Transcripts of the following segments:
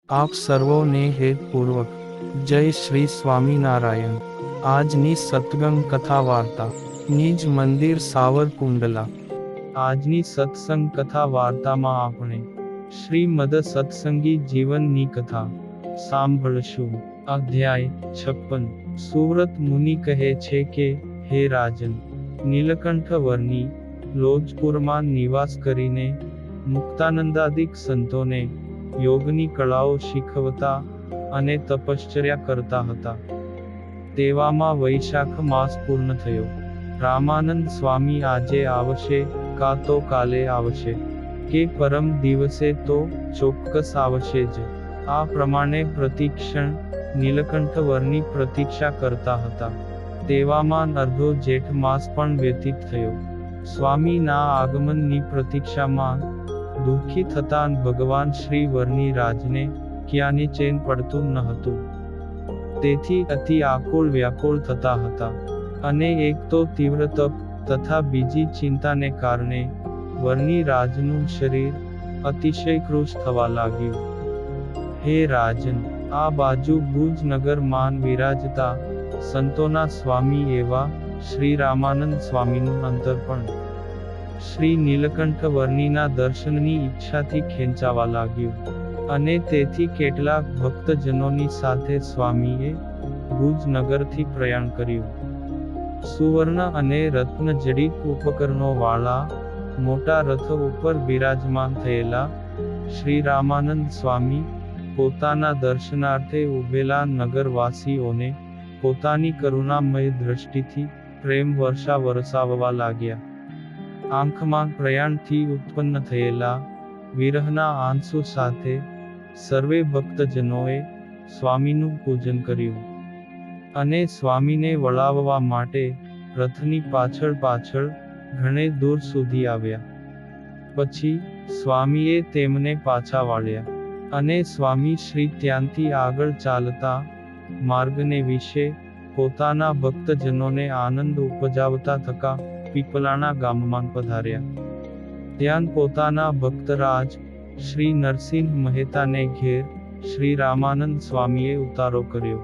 આપ સર્વોને હેતપૂર્વક જય શ્રી સ્વામિનારાયણ। આજની સત્સંગ કથા વાર્તા નિજ મંદિર સાવરકુંડલા। આજની સત્સંગ કથા વાર્તામાં આપણે શ્રીમદ સત્સંગી જીવનની કથા સાંભળશું। અધ્યાય 56। સુવ્રત મુનિ કહે છે કે, હે રાજન, નીલકંઠ વર્ણી લોજપુરમાં નિવાસ કરીને મુક્તાનંદાદિક સંતોને યોગની કળાઓ શીખવતા અને તપશ્ચર્યા કરતા હતા। તેવામાં વૈશાખ માસ પૂર્ણ થયો। રામાનંદ સ્વામી આજે આવશે કાં તો કાલે આવશે કે પરમ દિવસે તો ચોક્કસ આવશે જ, આ પ્રમાણે પ્રતિક્ષણ નીલકંઠ વર્ણી પ્રતીક્ષા કરતા હતા। તેવામાં અર્ધો જેઠ માસ પણ વ્યતીત થયો। સ્વામીના આગમનની પ્રતીક્ષામાં દુઃખી થતાં ભગવાન શ્રી વર્ણી રાજને ક્યાંની ચેન પડતું ન હતું। તેથી અતિ આકુળ વ્યાકુળ થતા હતા, અને એક તો તીવ્ર તપ તથા બીજી ચિંતાને કારણે વર્ણી રાજનું શરીર અતિશય કૃશ થવા લાગ્યું। હે રાજન, આ બાજુ ભુજ નગરમાં વિરાજતા સંતોના સ્વામી એવા શ્રી રામાનંદ સ્વામીનું અંતર પણ શ્રી નીલકંઠ વર્ણીના દર્શનની ઈચ્છાથી ખેંચાવા લાગ્યું, અને તેથી કેટલાક ભક્તજનોની સાથે સ્વામીએ ભુજ નગરથી પ્રયાણ કર્યું। સુવર્ણ અને રત્નજડિત ઉપકરણો વાળા મોટા રથ ઉપર બિરાજમાન થયેલા શ્રી રામાનંદ સ્વામી પોતાના દર્શનાર્થે ઉભેલા નગરવાસીઓને પોતાની કરુણામય દ્રષ્ટિથી પ્રેમ વર્ષા વરસાવવા લાગ્યા। આંખમાં પ્રયાણથી ઉત્પન્ન થયેલા વિરહના આંસુ સાથે સર્વે ભક્તજનોએ સ્વામીનું પૂજન કર્યું, અને સ્વામીને વળાવવા માટે રથની પાછળ પાછળ ઘણે દૂર સુધી આવ્યા। પછી સ્વામીએ તેમને પાછા વાળ્યા, અને સ્વામી શ્રી ત્યાંથી આગળ ચાલતા માર્ગને વિશે પોતાના ભક્તજનોને આનંદ ઉપજાવતા થકા પીપલાણા ગામમાં પધાર્યા। ત્યાં પોતાના ભક્તરાજ શ્રી નરસિંહ મહેતાને ઘેર શ્રી રામાનંદ સ્વામીએ ઉતારો કર્યો,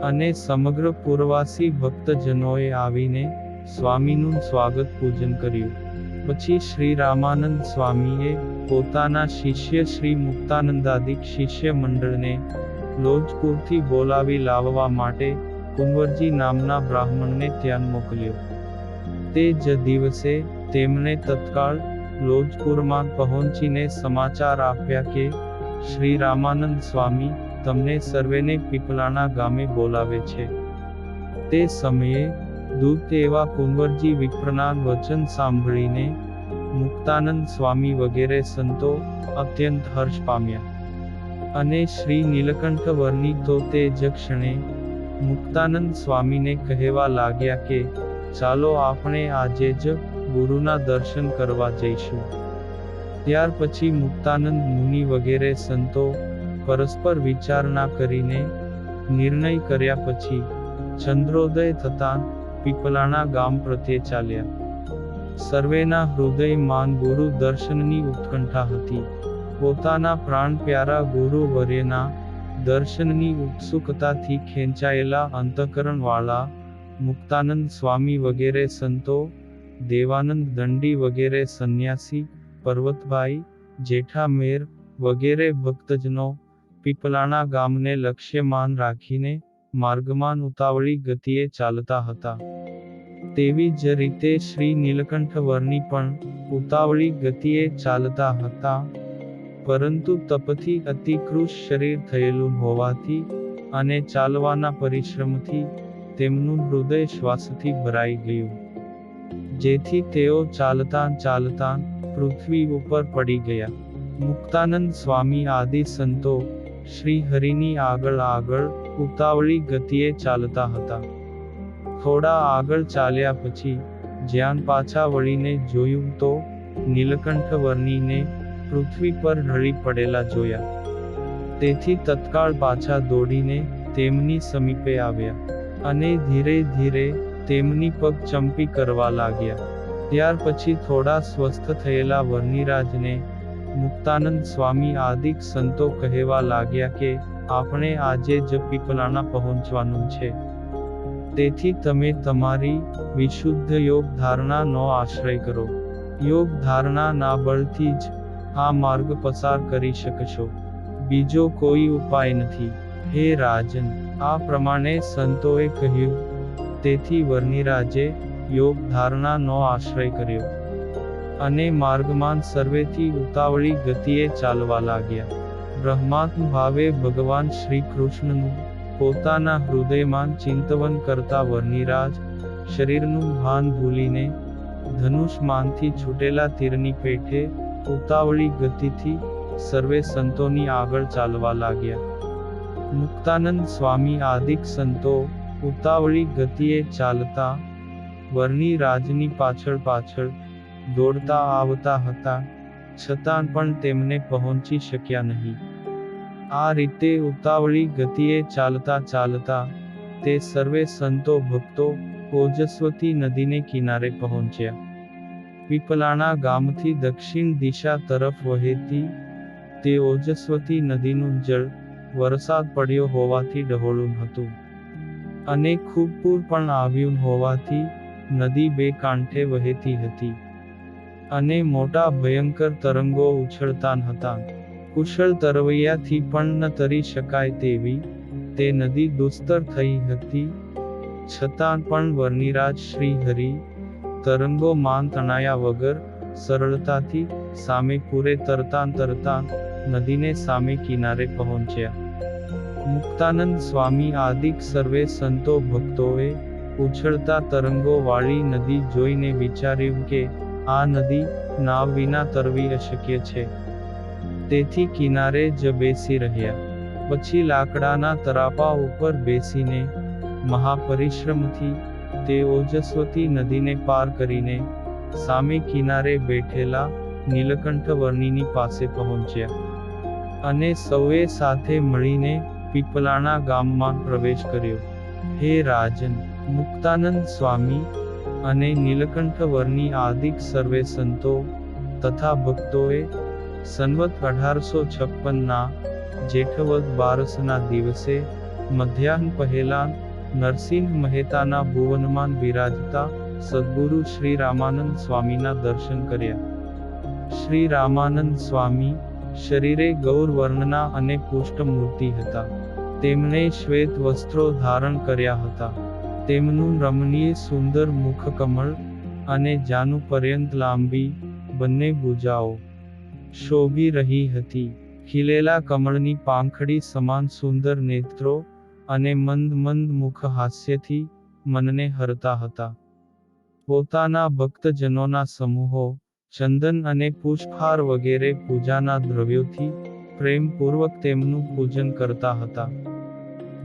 અને સમગ્ર પૂરવાસી ભક્તજનોએ આવીને સ્વામીનું સ્વાગત પૂજન કર્યું। પછી શ્રી રામાનંદ સ્વામીએ પોતાના શિષ્ય શ્રી મુક્તાનંદાદિક શિષ્ય મંડળને લોજપુરથી બોલાવી લાવવા માટે કુંવરજી નામના બ્રાહ્મણને ત્યાં મોકલ્યો। તે જ દિવસે તેમણે તત્કાળ લોજપુરમાં પહોંચીને સમાચાર આપ્યા કે શ્રી રામાનંદ સ્વામી તમને સર્વેને પીપલાણા ગામે બોલાવે છે। તે સમયે દૂત એવા કુંવરજી વિપ્રના વચન સાંભળીને મુક્તાનંદ સ્વામી વગેરે સંતો અત્યંત હર્ષ પામ્યા, અને શ્રી નીલકંઠ વર્ણી તો તે જ ક્ષણે મુક્તાનંદ સ્વામીને કહેવા લાગ્યા કે ચાલો આપણે આજે જ ગુરુના દર્શન કરવા જઈશું। ત્યાર પછી મુક્તાનંદ મુનિ વગેરે સંતો પરસ્પર વિચારણા કરીને નિર્ણય કર્યા પછી ચંદ્રોદય થતાં પીપલાણા ગામ પ્રત્યે ચાલ્યા। સર્વેના હૃદયમાં ગુરુ દર્શનની ઉત્કંઠા હતી। પોતાના પ્રાણ પ્યારા ગુરુ વર્યના દર્શનની ઉત્સુકતાથી ખેંચાયેલા અંતઃકરણ વાળા મુક્તાનંદ સ્વામી વગેરે સંતો, દેવાનંદ દંડી વગેરે સંન્યાસી, પર્વતભાઈ, જેઠામેર વગેરે ભક્તજનો પીપલાણા ગામને લક્ષ્યમાન રાખીને માર્ગમાં ઉતાવળી ગતિએ ચાલતા હતા। તેવી જ રીતે શ્રી નીલકંઠ વર્ણી પણ ઉતાવળી ગતિએ ચાલતા હતા, પરંતુ તપથી અતિકૃશ શરીર થયેલું હોવાથી અને ચાલવાના પરિશ્રમથી તેમનું હૃદય શ્વાસથી ભરાઈ ગયું, જેથી તેઓ ચાલતાં ચાલતાં પૃથ્વી ઉપર પડી ગયા। મુક્તાનંદ સ્વામી આદિ સંતો શ્રી હરિની આગળ આગળ ઉતાવળી ગતિએ ચાલતા હતા। થોડા આગળ ચાલ્યા પછી જ્યાં પાછા વળીને જોયું તો નીલકંઠ વર્ણીને પૃથ્વી પર ઢળી પડેલા જોયા। તેથી તત્કાળ પાછા દોડીને તેમની સમીપે આવ્યા, અને ધીરે ધીરે તેમની પગ ચંપી કરવા લાગ્યા। ત્યાર પછી થોડા સ્વસ્થ થયેલા વર્ણિરાજને મુક્તાનંદ સ્વામી આદિક સંતો કહેવા લાગ્યા કે આપણે આજે જ પીપલાણા પહોંચવાનું છે. તેથી તમે તમારી વિશુદ્ધ યોગ ધારણાનો આશ્રય કરો. યોગ ધારણાના બળથી જ આ માર્ગ પસાર કરી શકશો. બીજો કોઈ ઉપાય નથી. હે રાજન, આ પ્રમાણે સંતોએ કહ્યું. તેથી વર્ણિરાજે યોગ ધારણાનો આશ્રય કર્યો અને માર્ગમાં સર્વેથી ઉતાવળી ગતિએ ચાલવા લાગ્યા. બ્રહ્માત્મ ભાવે ભગવાન શ્રી કૃષ્ણનું પોતાના હૃદયમાં ચિંતવન કરતા વર્ણિરાજ શરીરનું ભાન ભૂલીને ધનુષમાંથી છૂટેલા તીરની પેઠે ઉતાવળી ગતિથી સર્વે સંતોની આગળ ચાલવા લાગ્યા. મુક્તાનંદ સ્વામી આદિક સંતો ઉતાવળી ગતિએ ચાલતા વર્ણિરાજની પાછળ પાછળ દોડતા આવતા હતા, છતાં પણ તેમને પહોંચી શક્યા નહીં. આ રીતે ઉતાવળી ગતિએ ચાલતા ચાલતા તે સર્વે સંતો ભક્તો ઓજસ્વતી નદીને કિનારે પહોંચ્યા. પીપલાણા ગામથી દક્ષિણ દિશા તરફ વહેતી તે ઓજસ્વતી નદીનું જળ વરસાદ પડ્યો હોવાથી ડહોળું હતું અને ખૂબ પૂર પણ આવ્યું હોવાથી નદી બે કાંઠે વહેતી હતી અને મોટા ભયંકર તરંગો ઉછળતા હતા. કુશળ તરવૈયાથી પણ ન તરી શકાય તેવી તે નદી દુસ્તર થઈ હતી, છતાં પણ વર્ણિરાજ શ્રી હરિ તરંગો માન તણાયા વગર સરળતાથી સામે પૂરે તરતા નદીને સામે કિનારે પહોંચ્યા. મુક્તાનંદ સ્વામી આદિક સર્વે સંતો ભક્તોએ ઉછળતા તરંગો વાળી નદી જોઈને વિચાર્યું કે આ નદી નાવ વિના તરવી અશક્ય છે. તેથી કિનારે જ બેસી રહ્યા. પછી લાકડાના તરાપા ઉપર બેસીને મહાપરિશ્રમથી તે ઓજસ્વતી નદીને પાર કરીને સામે કિનારે બેઠેલા નીલકંઠ વર્ણિની પાસે પહોંચ્યા અને સૌએ સાથે મળીને પીપલાણા ગામમાં પ્રવેશ કર્યો. હે રાજન, મુક્તાનંદ સ્વામી અને નીલકંઠ વર્ણિ આદિક સર્વે સંતો તથા ભક્તોએ સંવત 1856ના જેઠવદ બારસના દિવસે મધ્યાહ્ન પહેલા નરસિંહ મહેતાના ભુવનમાં બિરાજતા સદ્ગુરુ શ્રી રામાનંદ સ્વામીના દર્શન કર્યા. શ્રી રામાનંદ સ્વામી શરીરે ગૌર વર્ણના અને પુષ્ટ મૂર્તિ હતા. તેમણે શ્વેત વસ્ત્રો ધારણ કર્યા હતા. તેમનું રમણીય સુંદર મુખ કમળ અને જાનુ પર્યંત લાંબી બંને ભુજાઓ શોભી રહી હતી. ખીલેલા કમળની પાંખડી સમાન સુંદર નેત્રો અને મંદ મંદ મુખ હાસ્યથી મનને હરતા હતા. પોતાના ભક્તજનોના સમૂહો ચંદન અને પુષ્પહાર વગેરે પૂજાના દ્રવ્યોથી પ્રેમપૂર્વક તેમનું પૂજન કરતા હતા.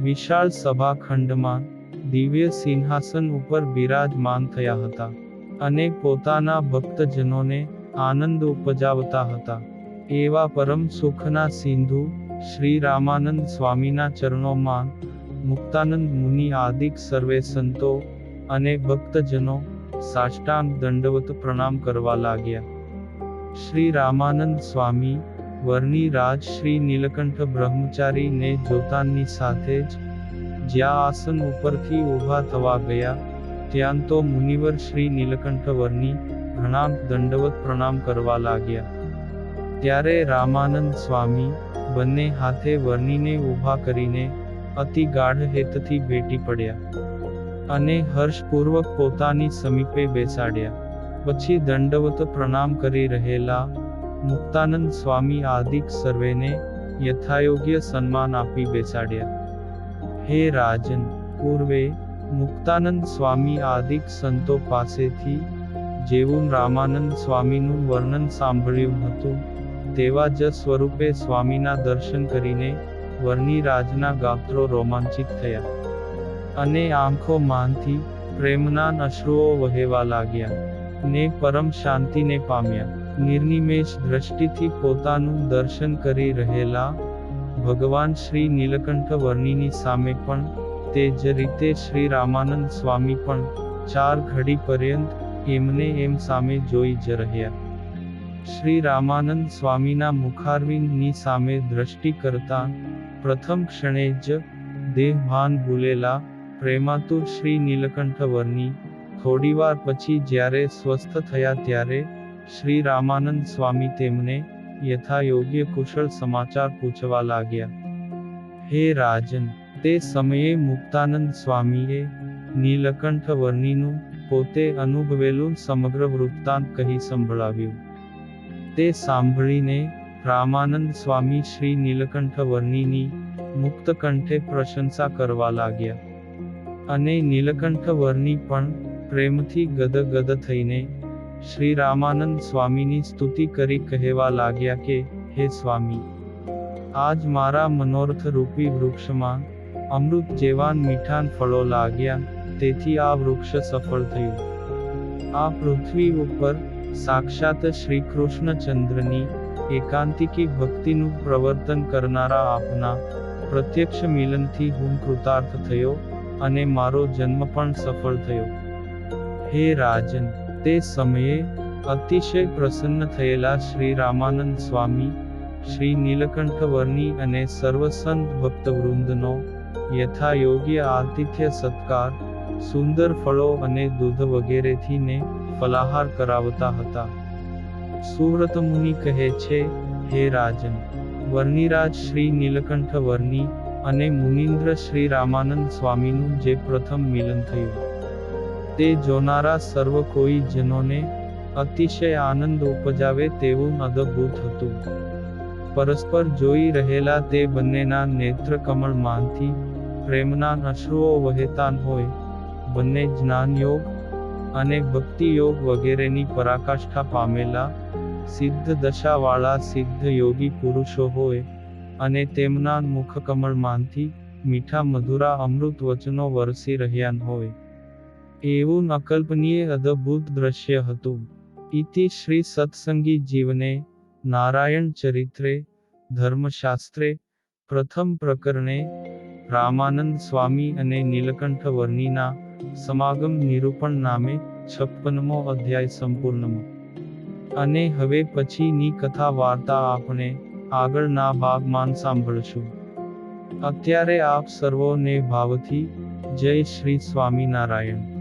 વિશાળ સભાખંડમાં દિવ્ય સિંહાસન ઉપર બિરાજમાન થયા હતા અને પોતાના ભક્તજનોને આનંદ ઉપજાવતા હતા. એવા પરમ સુખના સિંધુ શ્રી રામાનંદ સ્વામીના ચરણોમાં મુક્તાનંદ મુનિ આદિક સર્વે સંતો અને ભક્તજનો સાષ્ટાંગ દંડવત પ્રણામ કરવા લાગ્યા. શ્રી રામાનંદ સ્વામી વર્ણિરાજ શ્રી નીલકંઠ બ્રહ્મચારી ને જોતાની સાથે જ જ્યાં આસન ઉપરથી ઊભા થવા ગયા ત્યાં તો મુનિવર શ્રી નીલકંઠ વર્ણિ ઘણા દંડવત પ્રણામ કરવા લાગ્યા. ત્યારે રામાનંદ સ્વામી બંને હાથે વર્ણિને ઊભા કરીને અતિ ગાઢ હેતથી ભેટી પડ્યા અને હર્ષપૂર્વક પોતાની સમીપે બેસાડ્યા. પછી દંડવત પ્રણામ કરી રહેલા મુક્તાનંદ સ્વામી આદિક સર્વેને યથાયોગ્ય સન્માન આપી બેસાડ્યા. હે રાજન, પૂર્વે મુક્તાનંદ સ્વામી આદિક સંતો પાસેથી જેવું રામાનંદ સ્વામીનું વર્ણન સાંભળ્યું હતું તેવા જ સ્વરૂપે સ્વામીના દર્શન કરીને વર્ણિરાજના ગાત્રો રોમાંચિત થયા અને આંખોમાંથી પ્રેમના અશ્રુઓ વહેવા લાગ્યા ને પરમ શાંતિને પામ્યા. નિર્નિમેષ દ્રષ્ટિથી પોતાનું દર્શન કરી રહેલા ભગવાન શ્રી નીલકંઠ વર્ણિની સામે પણ તે જ રીતે શ્રી રામાનંદ સ્વામી પણ 4 ઘડી પર્યંત એમને એમ સામે જોઈ જ રહ્યા. શ્રી રામાનંદ સ્વામીના મુખારવિંદની સામે દ્રષ્ટિ કરતા પ્રથમ ક્ષણે જ દેહભાન ભૂલેલા પ્રેમાતુર શ્રી નીલકંઠ વર્ણી થોડીવાર પછી જ્યારે સ્વસ્થ થયા ત્યારે શ્રી રામાનંદ સ્વામી તેમને યથાયોગ્ય કુશળ સમાચાર પૂછવા લાગ્યા. હે રાજન, તે સમયે મુક્તાનંદ સ્વામીએ નીલકંઠ વર્ણીનું પોતે અનુભવેલું સમગ્ર વૃત્તાંત કહી સંભળાવ્યું. તે સાંભળીને રામાનંદ સ્વામી શ્રી નીલકંઠ વર્ણીની મુક્ત કંઠે પ્રશંસા કરવા લાગ્યા. અને નીલકંઠ વર્ણી પણ પ્રેમથી ગદગદ થઈને શ્રી રામાનંદ સ્વામીની સ્તુતિ કરી કહેવા લાગ્યા કે, હે સ્વામી, આજ મારા મનોરથ રૂપી વૃક્ષમાં અમૃત જેવાન મીઠાન ફળો લાગ્યા, તેથી આ વૃક્ષ સફળ થયું. આ પૃથ્વી ઉપર સાક્ષાત શ્રી કૃષ્ણચંદ્રની એકાંતિકી ભક્તિનું પ્રવર્તન કરનારા આપના પ્રત્યક્ષ મિલનથી હું કૃતાર્થ થયો અને મારો જન્મ પણ સફળ થયો. હે રાજન, તે સમયે અતિશય પ્રસન્ન થયેલા શ્રી રામાનંદ સ્વામી શ્રી નીલકંઠ વર્ણી અને સર્વ સંત ભક્તવૃંદનો યથાયોગ્ય આતિથ્ય સત્કાર, સુંદર ફળો અને દૂધ વગેરેથી ને ફલાહાર કરાવતા હતા. સુવ્રત મુનિ કહે છે, હે રાજન, વર્ણિરાજ શ્રી નીલકંઠ વર્ણી અને મુનીન્દ્ર શ્રી રામાનંદ સ્વામીનું જે પ્રથમ મિલન થયું, તે જોનારા સર્વ કોઈ જનોને અતિશય આનંદ ઉપજાવે તેવું અદભુત હતું. પરસ્પર જોઈ રહેલા તે બંનેના નેત્ર કમળમાંથી પ્રેમના અશ્રુઓ વહેતા હોય. બંને જ્ઞાનયોગ અને ભક્તિયોગ વગેરેની પરાકાષ્ઠા પામેલા સિદ્ધ દશાવાળા સિદ્ધ યોગી પુરુષો હોય અને તેમના મુખકમળમાંથી મીઠા મધુરા અમૃત વચનો વરસી રહ્યા હોય. એવું અકલ્પનીય અદભુત દ્રશ્ય હતું. ઇતિ શ્રી સત્સંગી જીવને નારાયણ ચરિત્રે ધર્મશાસ્ત્રે પ્રથમ પ્રકરણે રામાનંદ સ્વામી અને નીલકંઠ વર્ણીના સમાગમ નિરૂપણ નામે 56મો અધ્યાય સંપૂર્ણમાં. અને હવે પછીની કથા વાર્તા આપણે આગળના ભાગમાં સાંભળશું. અત્યારે આપ સર્વોને ભાવથી જય શ્રી સ્વામિનારાયણ.